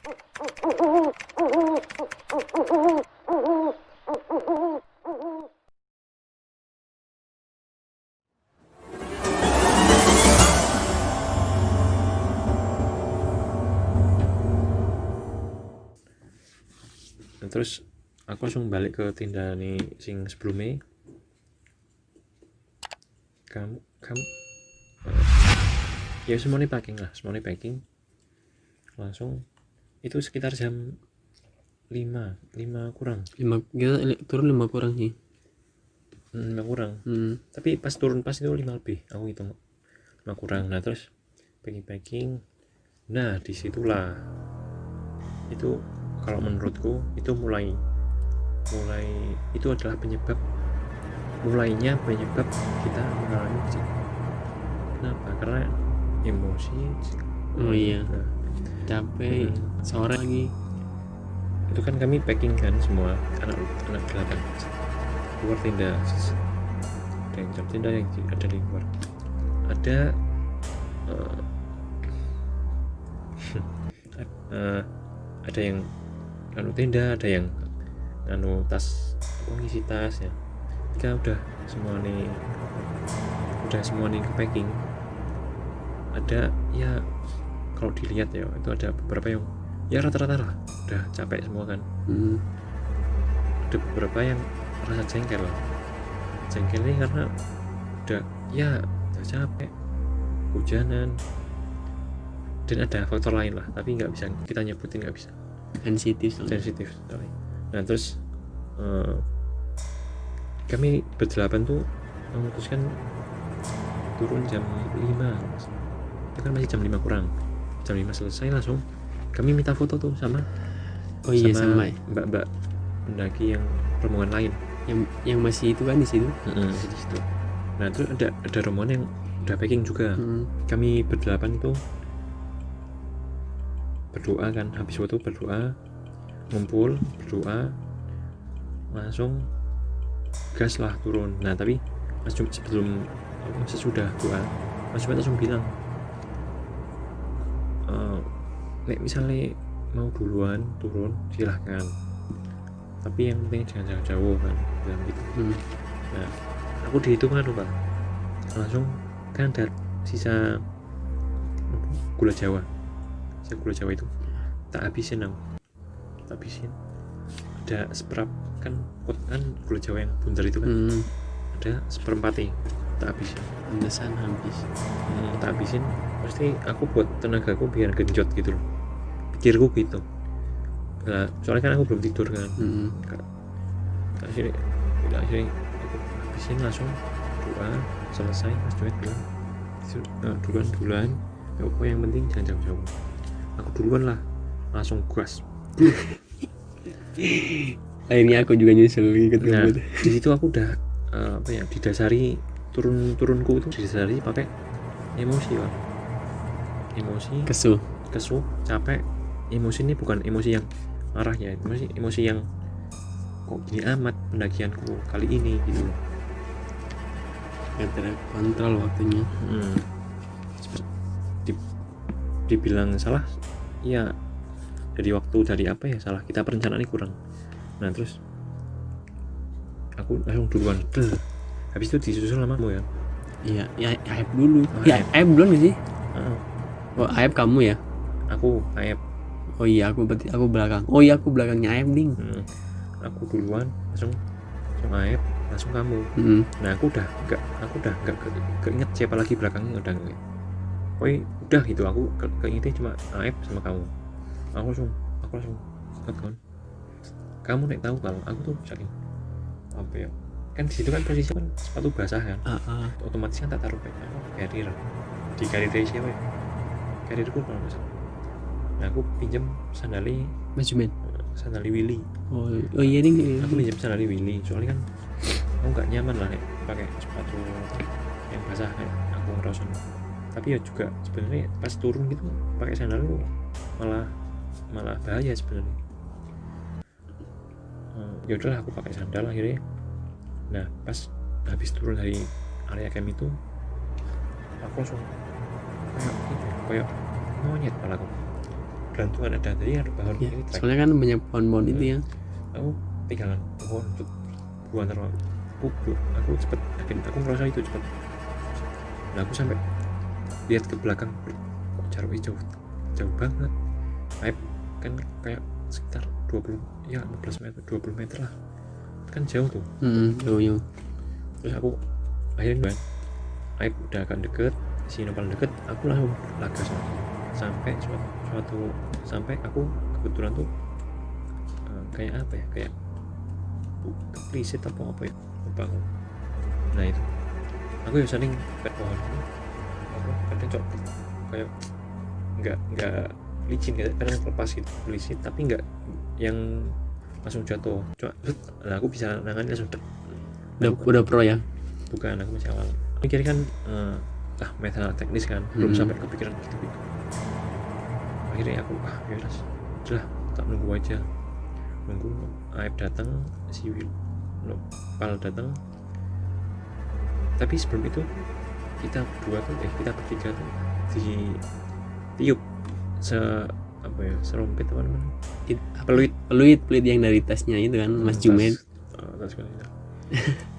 Nah, terus aku langsung balik ke tenda nih sing sebelumnya. Kamu ya semuanya packing langsung. Itu sekitar jam 5 kurang. 5 kita turun 5 kurang sih. 5 kurang. Tapi pas turun pas itu 5 lebih. Aku hitung 5 kurang. Nah, terus packing. Nah, disitulah itu kalau menurutku itu mulai itu adalah penyebab kita mengalami kenapa? Karena emosi. Oh iya, capek, sore lagi. Itu kan kami packing kan semua anak 8 keluar tenda, ada yang jam tenda, yang ada di luar, ada yang tenda, ada yang tas, ngisi tas ya. Kita udah semua nih ke packing. Ada ya, kalau dilihat ya itu ada beberapa yang ya rata-rata lah udah capek semua kan. Ada beberapa yang rasa jengkel ini karena udah capek, hujanan, dan ada faktor lain lah, tapi nggak bisa kita nyebutin, nggak bisa, sensitif sekali. Nah, terus kami berdelapan tuh memutuskan turun jam 5. Itu kan masih jam 5 kurang. Jam 5 selesai langsung kami minta foto tuh sama mbak pendaki yang rombongan lain yang masih itu kan di situ. Masih di situ. Nah, terus ada rombongan yang udah packing juga. Kami berdelapan itu berdoa kan, habis foto berdoa, ngumpul berdoa, langsung gas lah turun. Nah, tapi sesudah doa Mas Jumat langsung bilang, nek misalnya mau duluan turun silahkan, tapi yang penting jangan jauh kan, bilang gitu. Nah, aku dihitung kan Pak, langsung kan ada sisa gula Jawa itu tak habisin. Ada seperap kan gula Jawa yang bundar itu kan, ada seperempatnya tak habisin. Pantesan habis. Tak habisin pasti aku buat tenagaku biar genjot gitu loh, pikirku gitu. Nah, soalnya kan aku belum tidur kan. Akhirnya aku habisin, langsung doa selesai. Mas Jumet bilang duluan yang penting jangan jauh-jauh. Aku duluan lah, langsung gas. Akhirnya aku juga nyusul gitu. Nah, di situ aku udah didasari turunku itu didasari pakai emosi, Pak. Kesuh, capek. Emosi ini bukan emosi yang marah ya, emosi yang kok gini amat pendakianku kali ini gitu. Gak terkontrol waktunya. Dibilang salah ya, dari salah, kita perencanaan ini kurang. Nah, terus aku langsung duluan. Habis itu disusul namamu ya. Iya, ya Aib dulu. Aib duluan gak sih? Oh, Aib kamu ya? Aku Aib. Oh iya, aku belakang. Oh iya, aku belakangnya Aib, Ding. Aku duluan, langsung Aib, langsung kamu. Nah, aku udah enggak keinget siapa lagi belakangnya, udah enggak. Udah gitu, aku keingetnya cuma Aib sama kamu. Aku langsung kan. Kamu nek tahu kalau aku tuh saking apa ya? Kan di situ kan posisi kan sepatu basah kan. Otomatis kan tak taruh carrier. Di carrier dari siapa ya? Carrierku kalau nggak salah. Nah, aku pinjam sandali Mas Jumet. Sandali Willy. Oh iya nih. Aku pinjam sandali Willy, soalnya kan aku nggak nyaman lah nek pakai sepatu yang basah kayak aku ngerasain. Tapi ya juga sebenarnya pas turun gitu pakai sandal itu malah bahaya sebenarnya. Ya udahlah, aku pakai sandal akhirnya. Nah, pas habis turun dari area camp itu aku langsung kayak monyet malah aku bergelantungan ada tadi ada pohon ya, ini trek. soalnya kan banyak pohon-pohon itu ya. Aku pegangan pohon bukan terlalu aku cepet aku ngerasa itu cepet. Nah aku sampai lihat ke belakang kok jarak jauh banget. Aib kan kayak sekitar 15 meter 20 meter lah kan jauh tuh. Jauh. Terus aku akhirnya Aib udah agak deket, si paling deket, aku langsung lagas sampai sampai aku kebetulan tuh kayak apa ya, kayak keplisit apa ya, lupa aku. Nah itu aku ya sering pet pohon itu, aku kadang cok kayak nggak licin, kadang lepas gitu keplisit, tapi nggak yang langsung jatuh. Nah aku bisa nangani langsung udah pro ya. Bukan, aku masih awal mikir kan masalah teknis kan, belum sampai kepikiran gitu. Akhirnya aku ya udah tak nunggu aja, nunggu Aib datang, si Pal datang. Tapi sebelum itu kita bertiga tuh di tiup serompet apa namanya, peluit yang dari tasnya itu kan Mas Jumed. Tas kan.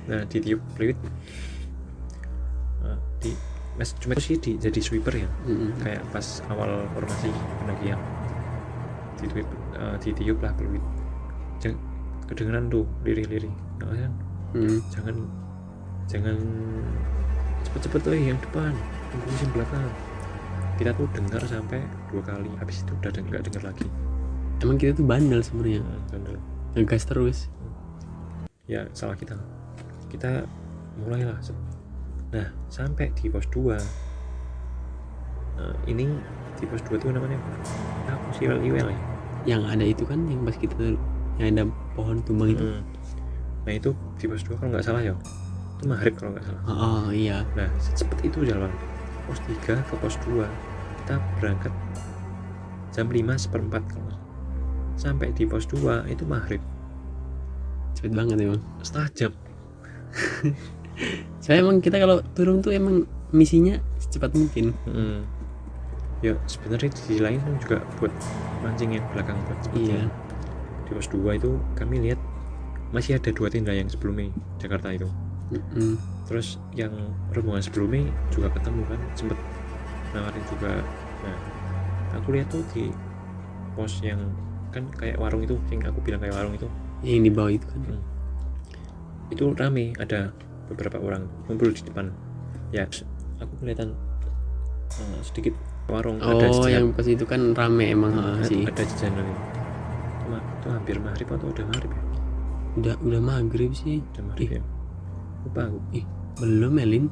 Nah ditiup peluit. Di Mas Jumed sih jadi sweeper ya, kayak pas awal formasi pendakian ditiup lah peluit. Kedengeran tuh lirih-lirih, kan? Jangan cepet-cepet lah yang depan, tunggu mesin belakang. Kita tuh dengar sampai 2 kali, habis itu udah nggak dengar lagi. Emang kita tuh bandel sebenarnya, ngegas terus. Ya salah kita mulailah. Nah sampai di pos 2 ini di pos 2 tuh namanya apa sih, iwel ya, yang ada itu kan yang pas kita yang ada pohon tumbang itu. Nah itu di pos 2 kalau nggak salah ya, itu maghrib kalau nggak salah. Iya. Nah secepat itu jalan pos 3 ke pos 2, kita berangkat jam 5:15 kalau sampai di pos 2 itu maghrib. Cepet banget emang, setengah jam. Soalnya emang kita kalau turun tuh emang misinya secepat mungkin. Ya sebenarnya di sisi lain kan juga buat mancing yang belakang buat cepet. Iya. Di pos 2 itu kami lihat masih ada 2 tenda yang sebelumnya Jakarta itu. Terus yang rombongan sebelumnya juga ketemu kan, sempet nawarin juga. Nah aku lihat tuh di pos yang kan kayak warung itu, yang aku bilang kayak warung itu, yang di bawah itu kan, itu rame, ada beberapa orang ngumpul di depan. Ya aku kelihatan sedikit warung, ada jajan. Yang pas itu kan rame emang sih. Ada jajanan itu hampir maghrib atau udah maghrib ya? Udah maghrib sih. Udah maghrib ya? Lupa aku. Belum Melin.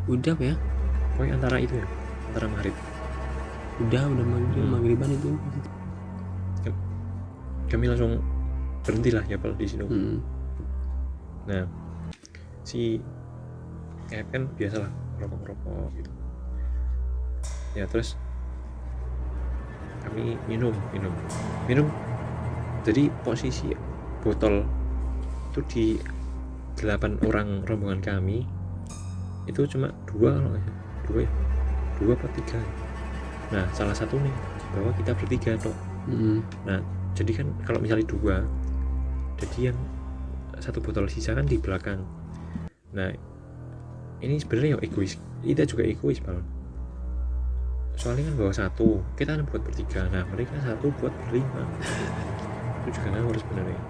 Udah ya? Pokoknya antara itu ya, antara maghrib. Udah maghrib, maghriban itu. Kami langsung berhenti lah ya di sini. Nah si kayak kan biasalah rokok gitu ya, terus kami minum. Jadi posisi botol itu di 8 orang rombongan kami itu cuma 2 apa 3. Nah salah satu nih bahwa kita bertiga toh. Nah jadi kan kalau misalnya 2, jadi yang 1 botol sisa kan di belakang. Nah ini sebenarnya egois, kita juga egois malah. Soalnya kan bawa 1, kita kan buat bertiga, nah mereka 1 buat berlima. Itu juga ngawur sebenarnya.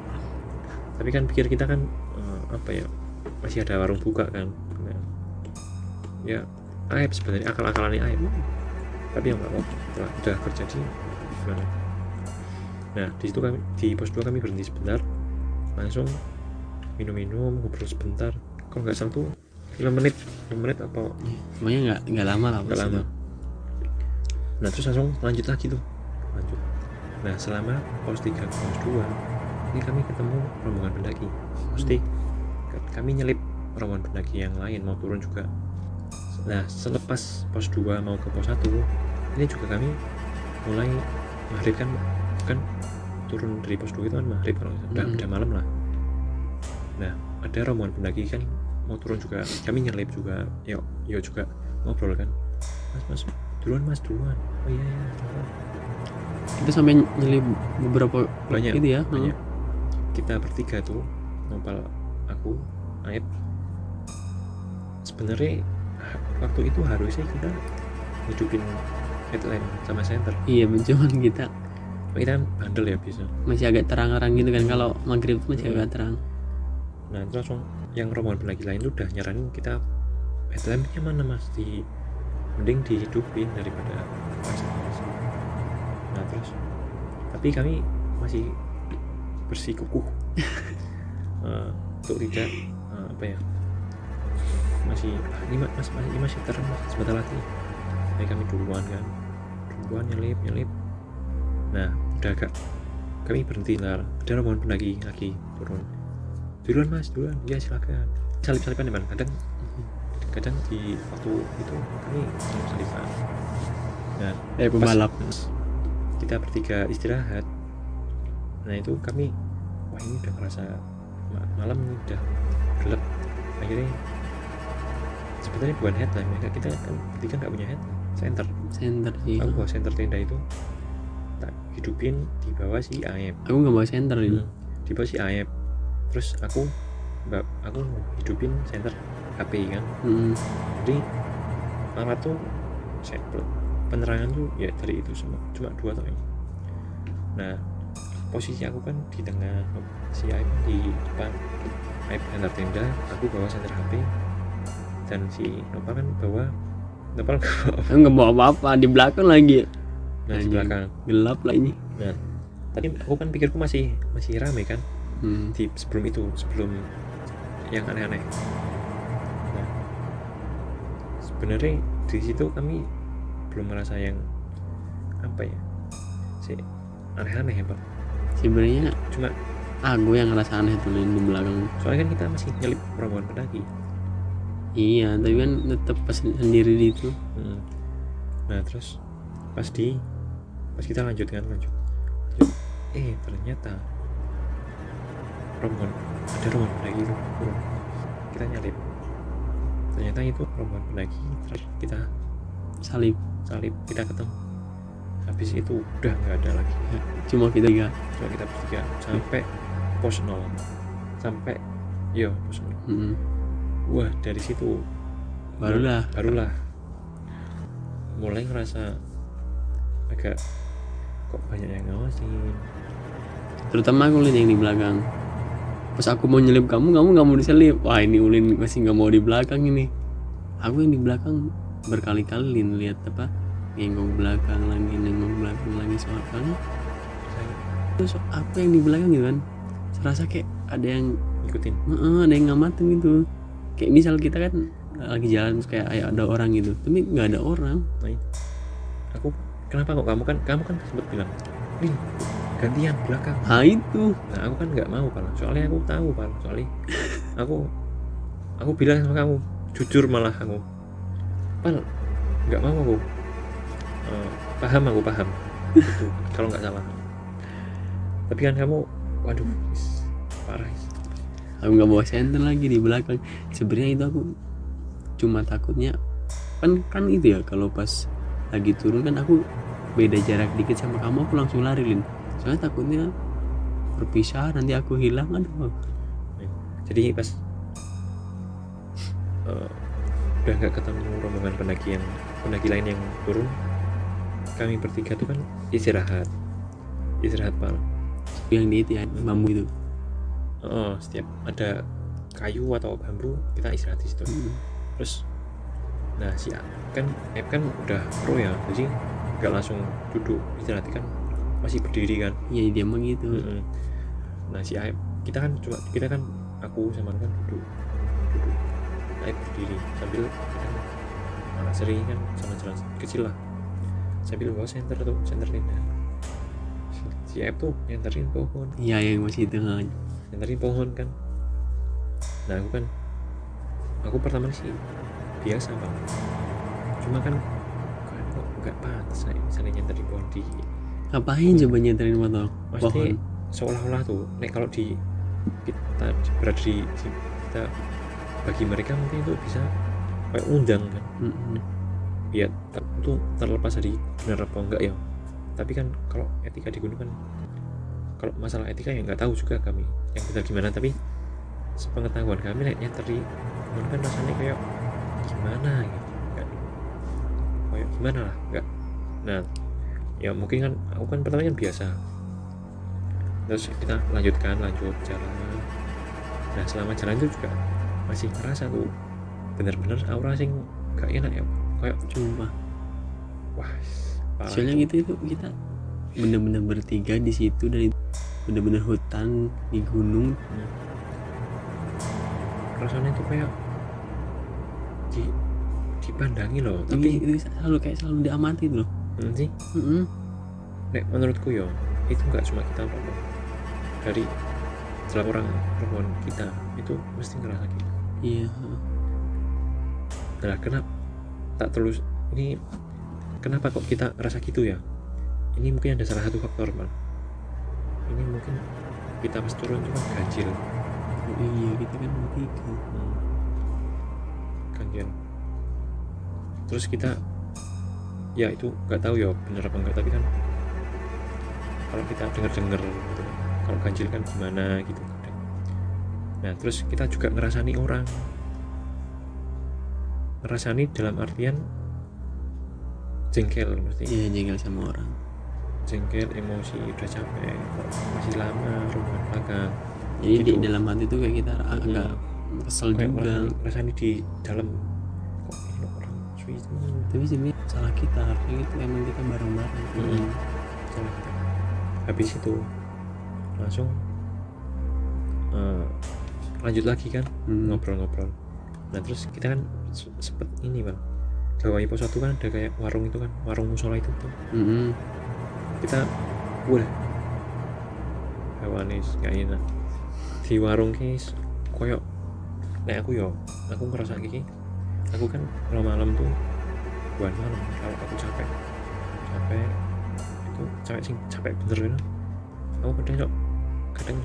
Tapi kan pikir kita kan masih ada warung buka kan. Nah, ya Aib sebenarnya akal-akalannya Aib. Tapi ya nggak apa-apa, udah terjadi gimana. Nah di situ kami di pos 2 kami berhenti sebentar, langsung minum ngobrol sebentar. Kalau nggak salah tuh 5 menit apa? Semuanya nggak lama lah. Nggak lama. Nah terus langsung lanjut lagi tuh. Nah selama pos 3 ke pos 2 ini kami ketemu rombongan pendaki. Pasti kami nyelip rombongan pendaki yang lain mau turun juga. Nah selepas pos 2 mau ke pos 1 ini juga kami mulai maghrib kan turun dari pos 2 itu kan maghrib kalau udah malam lah. Nah ada rombongan pendaki kan mau turun juga, kami nyelip juga, yuk juga ngobrol kan, mas duluan. Oh iya duluan. Kita sampai nyelip beberapa Banyak, itu ya. banyak. Kita bertiga tuh, Nopal, aku, Aib. Sebenarnya waktu itu harusnya kita hidupin headlamp sama senter. Iya, cuman kita kan bandel ya bisa. masih agak terang-terang gitu kan, kalau maghrib masih agak terang. Nah terus langsung yang rombongan pendaki lain tuh udah nyaranin kita, headlampnya mana mas, mending dihidupin daripada pasang. Nah terus tapi kami masih bersikukuh untuk tidak apa ya, masih ini mas, ini masih terang mas, sebentar lagi. Jadi kami duluan nyelip. Nah udah agak, kami berhenti lah, ada rombongan pendaki lagi turun. Duluan mas, duluan, ya silakan. Salip-salipan ya, kadang di waktu itu kami salip-salipan. Nah Pembalap. Kita bertiga istirahat. Nah itu kami, wah ini udah ngerasa malam ini udah gelap. Akhirnya sebenarnya bukan headlamp ya, kita kan bertiga nggak punya headlamp, senter sih. Aku bawa senter tenda itu tak hidupin di bawah si Aep. Aku nggak bawa senter ini. Di bawah si Aep. Terus aku hidupin senter HP kan. Jadi alat tuh penerangan tuh ya dari itu semua, cuma 2 atau ini. Nah posisi aku kan di tengah, si Aep di depan, Aep senter tenda, aku bawa senter HP, dan si Nopal kan bawa aku nggak bawa apa-apa, di belakang lagi. Nah di belakang gelap lah ini. Nah tadi aku kan pikirku masih rame kan, di sebelum yang aneh-aneh. Nah sebenarnya di situ kami belum merasa yang apa ya sih aneh-aneh ya Pak. Sebenarnya cuma aku yang ngerasa aneh tuh di belakang. Soalnya kan kita masih nyelip rombongan pendaki. Iya, tapi kan tetap pas sendiri di itu. Nah terus pas kita lanjut ternyata ada rombongan pendaki itu turun. Kita nyelip, ternyata itu rombongan pendaki. Terus kita salip, kita ketemu. Habis itu udah nggak ada lagi ya. Cuma kita bertiga sampai pos 0, sampai pos 0. Wah dari situ barulah mulai ngerasa agak kok banyak yang ngawasin, terutama aku Ulin yang di belakang. Pas aku mau nyelip kamu nggak mau diselip. Wah ini Ulin masih nggak mau di belakang ini. Aku yang di belakang berkali-kali lihat apa, nengok belakang lagi soalnya. Terus aku yang di belakang gitu kan, serasa kayak ada yang ngikutin, ada yang ngamatin gitu. Kayak misal kita kan lagi jalan terus kayak ada orang gitu, tapi nggak ada orang. Nah, aku kenapa kok kamu kan sempat bilang nih gantian belakang. Nah itu. Nah aku kan nggak mau Pal, soalnya aku tahu Pal, soalnya aku bilang sama kamu jujur, malah aku Pal nggak mau aku. Aku paham itu kalau nggak salah. Tapi kan kamu, waduh parah. Aku nggak bawa senter lagi di belakang. Sebenarnya itu aku cuma takutnya kan itu ya, kalau pas lagi turun kan aku beda jarak dikit sama kamu, aku langsung lari Lin. Soalnya takutnya berpisah nanti aku hilang. Aduh. Jadi pas udah nggak ketemu rombongan pendaki lain yang turun, kami bertiga tuh kan istirahat Pal. Yang di itu ya, bambu itu. Setiap ada kayu atau bambu kita istirahat di situ. Terus nah si kan udah pro ya, jadi nggak langsung duduk istirahat kan, masih berdiri kan. Iya dia emang gitu. Nah si Aib, kita kan aku sama kan duduk Aib berdiri sambil kan sering kan sama jalan kecil lah, sambil bawa senter tenda. Si Aib tuh nyenterin pohon. Iya yang masih tengah nyenterin pohon kan. Nah aku pertama sih biasa Bang, cuma kan kok nggak pantas misalnya nyenterin pohon di. Ngapain coba nyenterin pohon? Maksudnya seolah-olah tuh kalau kita berada di kita, bagi mereka mungkin itu bisa kayak undang kan. Ya itu terlepas dari benar apa enggak ya, Tapi kan kalau etika di gunung kan, kalau masalah etika ya nggak tahu juga kami yang benar gimana, tapi sepengetahuan kami naik nyenteri gunung kan rasanya kayak gimana gitu, kayak gimana lah, nggak. Nah ya mungkin kan aku kan pertama kan biasa, terus kita lanjut jalan. Nah selama jalan itu juga masih ngerasa tuh bener-bener aura sing gak enak ya, kayak Cuma wah soalnya gitu itu kita bener-bener bertiga di situ dan itu bener-bener hutan di gunung. rasanya tuh kayak dipandangi loh, Tapi tapi itu selalu diamati loh. sih nek menurutku ya itu nggak cuma kita loh, dari 8 orang rombongan kita itu mesti ngerasa gitu. Iya. Nah kenapa tak terus ini, kenapa kok kita ngerasa gitu ya, ini mungkin ada salah satu faktor Bang. Ini mungkin kita pas turun cuma ganjil. Oh, iya kita kan bertiga. Ganjil, terus kita ya itu nggak tahu ya bener apa enggak, tapi kan kalau kita denger gitu, kalau ganjil kan gimana gitu. Nah terus kita juga ngerasani orang, ngerasani dalam artian jengkel, mesti Iya jengkel sama orang. jengkel, emosi, udah capek kok masih lama rombongan belakang. Jadi Gitu. di dalam hati tuh kayak kita agak kesel Kayak juga. ngerasani di dalam kok ini orang sweet. Tapi sebenarnya salah kita, harusnya itu emang kita bareng-bareng. Salah kita. Habis itu langsung lanjut lagi kan, ngobrol-ngobrol. Nah terus kita kan sempet ini Bang, Gawai Pos 1 kan ada kayak warung itu kan, warung musola itu tuh. Kita hawanis gak enak di warung guys, koyok nek aku ngerasa gini, aku kan kalau malam tuh bukan malam, kalau aku capek itu capek bener kan, aku kadang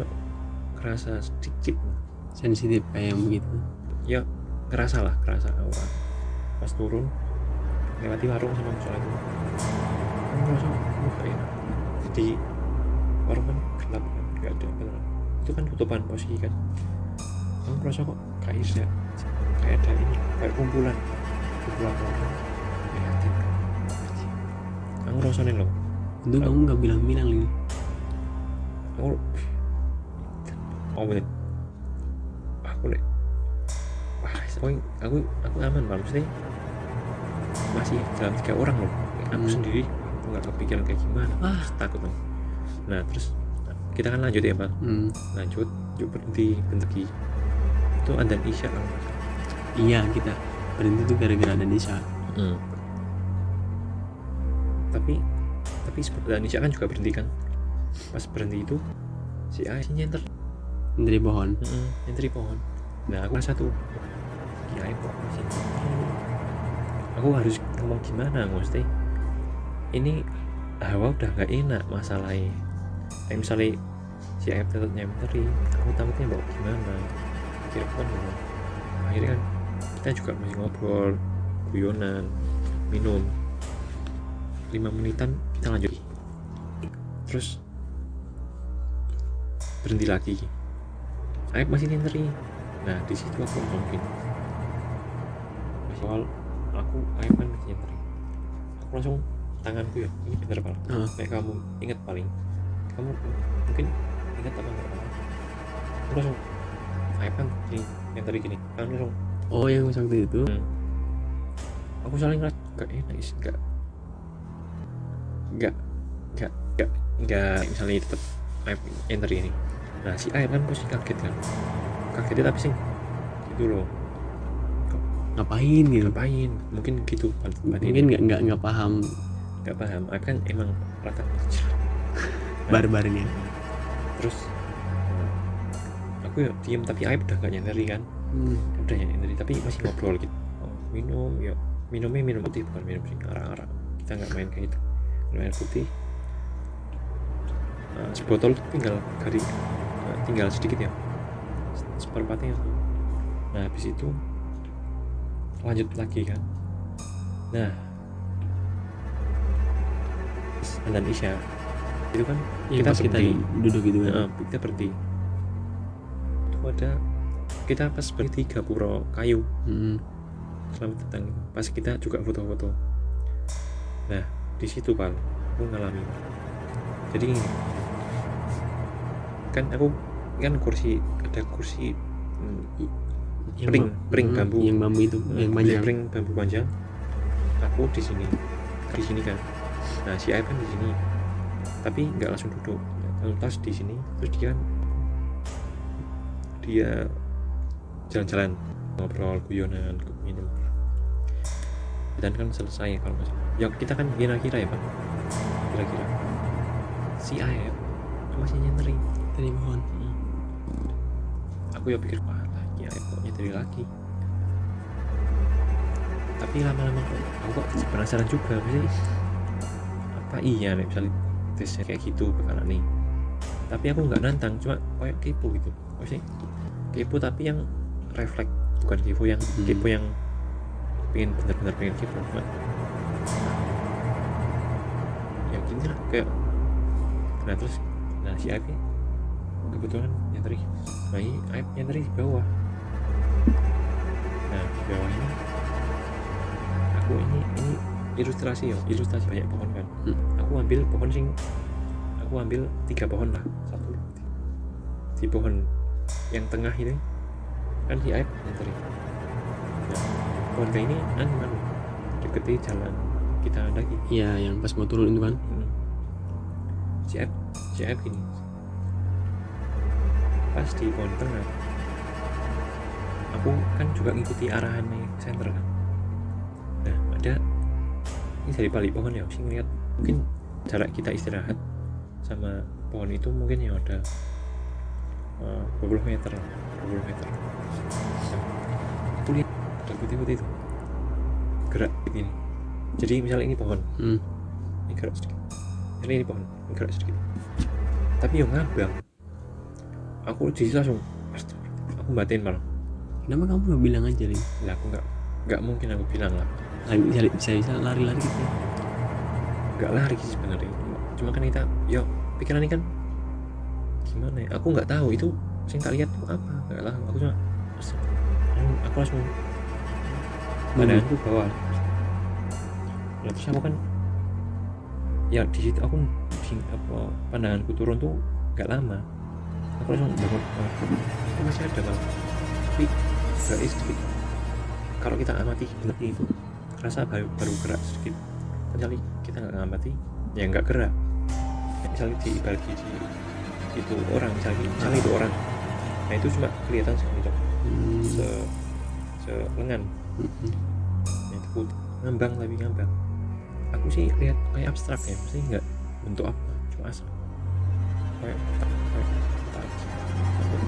ngerasa sedikit Sensitif kayak yang begitu. ya, ngerasa aura pas turun lewati warung sama musola itu, aku ngerasa gak enak. Jadi warung kan gelap kan, gak ada penerangan, itu kan tutupan posisi kan, aku ngerasa kok kayak ada ini, kayak kumpulan orang liatin. Aku ngerasa loh, Itu kamu nggak bilang-bilang ini. aku bener aku aman Pak, maksudnya masih dalam 3 orang loh, aku sendiri aku nggak kepikiran kayak gimana, takut loh. Nah terus kita kan lanjut ya Pak, lanjut yuk berhenti itu adzan isya kan. Iya kita berhenti tuh gara-gara ada Nisa. Tapi seperti adzan isya kan juga berhenti kan, pas berhenti itu si nyenter Dari pohon. nyenteri pohon. Nah aku rasa tuh ya kok masih aku harus ngomong gimana, mesti ini hawa udah gak enak masalahnya. Kayak misalnya si Aib tetap nyenteri, aku takutnya bawa gimana, kira kan ngomong. Akhirnya kan kita juga masih ngobrol, guyonan, minum 5 menitan kita lanjut, terus berhenti lagi. Aib masih nyenteri. Nah di situ aku mungkin soal Aib kan masih nyenteri, aku langsung tanganku ya, ini bener Pak, kayak kamu ingat paling, kamu mungkin ingat apa enggak, aku langsung Aib kan gini nyenteri gini kan, langsung yang waktu itu aku saling ngerasa gak enak, gak misalnya tetap Aib nyenteri ini. Nah si Aib kan pasti kagetnya tapi sih gitu loh, ngapain gitu. mungkin gitu Mungkin nggak paham. Aib kan emang rata barbarnya. Terus aku ya diem, tapi Aib udah gak nyenteri kan, udah nyenteri tapi masih ngobrol gitu. Minumnya minum putih, bukan minum sing arak-arak, kita nggak main kayak gitu, minum air putih. Sebotol tinggal sedikit ya, seperempatnya. Nah habis itu lanjut lagi kan. Nah dan Isya itu kan Yang pas kita berhenti. duduk gitu kan. Kita berhenti itu ada kita pas bertiga pura kayu selamat datang gitu. Pas kita juga foto-foto. Nah di situ Pal aku ngalami. Jadi gini, kan aku kan ada kursi pring bambu, yang bambu itu yang panjang. pring bambu panjang. Aku di sini kan. Nah si Aib kan di sini, tapi nggak langsung duduk, tas di sini. Terus dia jalan-jalan, ngobrol, guyonan, minum. Dan kan selesai kalau masih. Ya kita kan kira-kira ya Pak, kira-kira si Aib masih nyenteri Tadi mohon. Aku ya pikir wah lagi Aib kok nyenteri lagi. Tapi lama-lama aku kok penasaran juga sih, apa iya nih misalnya tesnya kayak gitu bakalan nih. Tapi aku nggak nantang, cuma kayak kepo gitu. Maksudnya kepo tapi yang refleks, bukan kepo yang kepo yang benar-benar pengen kepo, cuma yang gini lah kayak. Nah terus si Aib kebetulan nyenteri, nah ini Aib nyenteri di bawah. Nah di bawah ini aku ini ilustrasi banyak pohon kan. Aku ambil 3 pohon lah, satu di pohon yang tengah ini kan si Aib nyenteri. Nah pohon kayak ini kan deketi jalan kita lagi. Iya, yang pas mau turun itu kan. Si Aib gini pas di pohon tengah. Aku kan juga ngikuti arahan center kan. Nah ada ini dari balik pohon ya, sih ngeliat mungkin jarak kita istirahat sama pohon itu mungkin ya ada 20 meter. Nah, aku lihat ada putih-putih itu gerak begini. Jadi misalnya ini pohon, ini gerak sedikit. Misalnya ini pohon, ini gerak sedikit. Tapi yang ngabang, aku di situ langsung aku batin malah. Kenapa kamu gak bilang aja, Lin? Lah aku nggak mungkin aku bilang lah. Bisa lari-lari gitu ya? Nggak lari sih sebenarnya. Cuma kan kita, yo pikiran ini kan gimana ya? Aku nggak tahu itu sing tak lihat tuh apa. Nggak lah, aku cuma aku langsung badanku bawah. Nah, terus aku kan ya di situ aku pandanganku turun tuh nggak lama. Aku langsung bangun, itu masih ada bang. Tapi gerak sedikit. Kalau kita amati seperti itu, rasa baru gerak sedikit. Kecuali kita nggak ngamati, ya nggak gerak. Misalnya di itu orang, misalnya itu orang. Nah itu cuma kelihatan sekali selengan. Nah, itu ngambang. Aku sih lihat kayak abstrak ya, mesti nggak bentuk apa, cuma asal kayak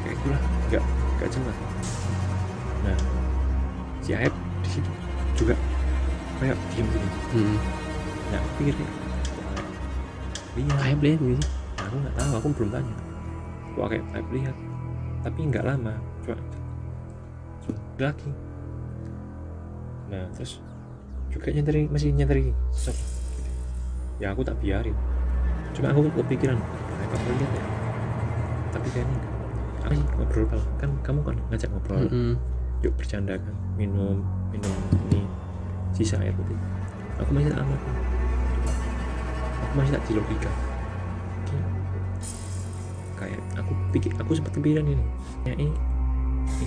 itulah, nggak jelas. Nah si Aib di situ juga kayak diem gini. Nah aku pikir Aib lihat nggak sih? Nah, aku nggak tahu, aku belum tanya kok kayak Aib lihat, tapi nggak lama cuma lagi. Nah terus juga masih nyenteri sosok gitu. Ya aku tak biarin, cuma aku kepikiran kamu lihat ya, tapi kayaknya enggak. Aku sih ngobrol kan, kamu kan ngajak ngobrol, yuk bercanda kan, minum ini sisa air putih. Aku masih tak amat, aku masih tak di logika. Kayak aku sempat kepikiran ini ya, ini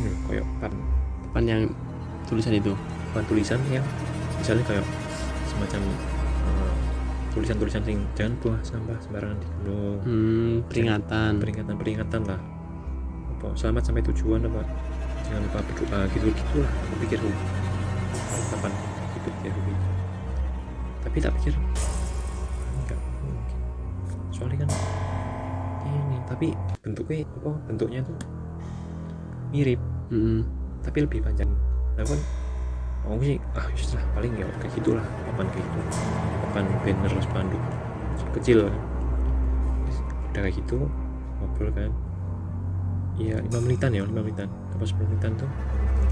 loh kayak papan yang tulisan itu, papan tulisan yang misalnya kayak semacam tulisan sing jangan buang sampah sembarangan di gunung. Peringatan lah, apa selamat sampai tujuan, apa jangan lupa berdoa, gitulah aku pikir tuh kapan hidup ya Ruby. Tapi tak pikir enggak mungkin, soalnya kan ini, tapi bentuknya tuh mirip, tapi lebih panjang. Nah kan aku sih sudah paling ya kayak gitulah, papan kayak gitu, papan banner spanduk kecil kan. Udah kayak gitu ngobrol kan ya 5 menitan apa 10 menitan tuh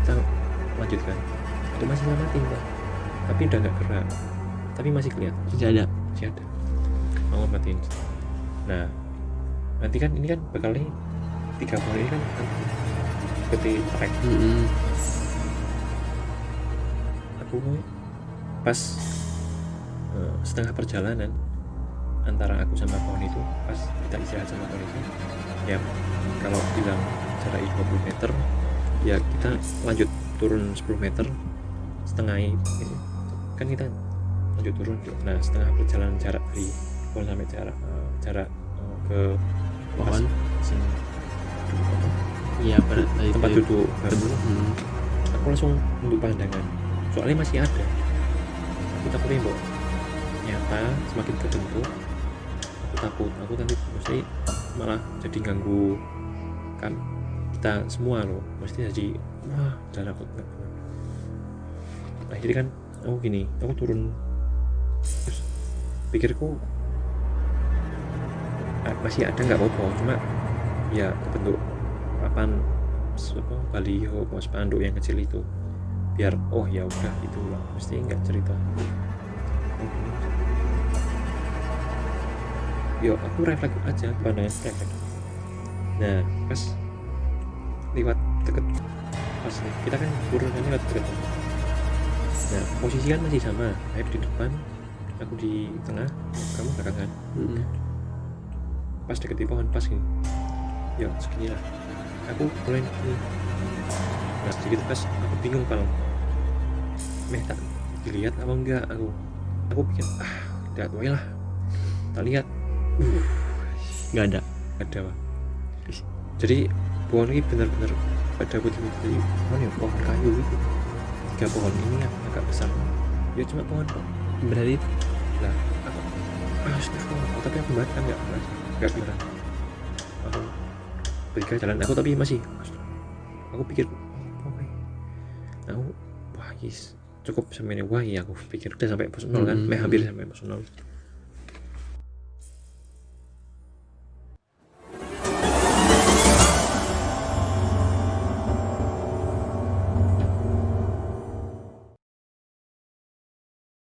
kita lanjutkan. Itu masih ngamatin Pak, tapi udah nggak gerak, tapi masih kelihatan, masih ada. aku matiin. Nah nanti kan ini kan bakal nih 3 pohon ini kan seperti trek. Aku pas setengah perjalanan antara aku sama pohon itu, pas kita istirahat sama pohon itu, ya kalau bilang jarak 20 meter, ya kita lanjut turun 10 meter, setengah itu kan kita lanjut turun. Nah setengah perjalanan jarak dari pohon sampai jarak ke Pohon. Iya, pada tempat itu duduk baru. Aku langsung untuk pandangan, soalnya masih ada. Aku takutnya mbok nyata semakin kebentuk, aku nanti mesti malah jadi ganggu kan kita semua loh, mesti jadi wah jalan aku nggak benar. Nah jadi kan aku gini, aku turun terus pikirku masih ada nggak apa-apa, cuma ya kebentuk papan baliho spanduk yang kecil itu, biar oh ya udah itu lah, mesti nggak cerita. Yo aku refleks aja, pandangan refleks. Nah pas lewat deket, pas kita kan turunnya lewat deket. Nah posisi kan masih sama, Aib di depan, aku di tengah, kamu belakangan. Pas deket di pohon pas gini, ya segini lah, aku mulai ini. Nah sedikit pas aku bingung kalau tak dilihat apa enggak. Aku pikir tidak tahu lah, tak lihat nggak ada. Pak. Jadi pohon ini benar-benar ada putih-putih pohon kayu gitu. 3 pohon ini yang agak besar, ya cuma pohon kok. Berarti Lah aku tapi aku baca nggak beneran. Aku bertiga jalan, aku tapi masih aku pikir aku wah yes, cukup sampai ini, wah iya aku pikir udah sampai pos 0 kan, hampir sampai pos 0.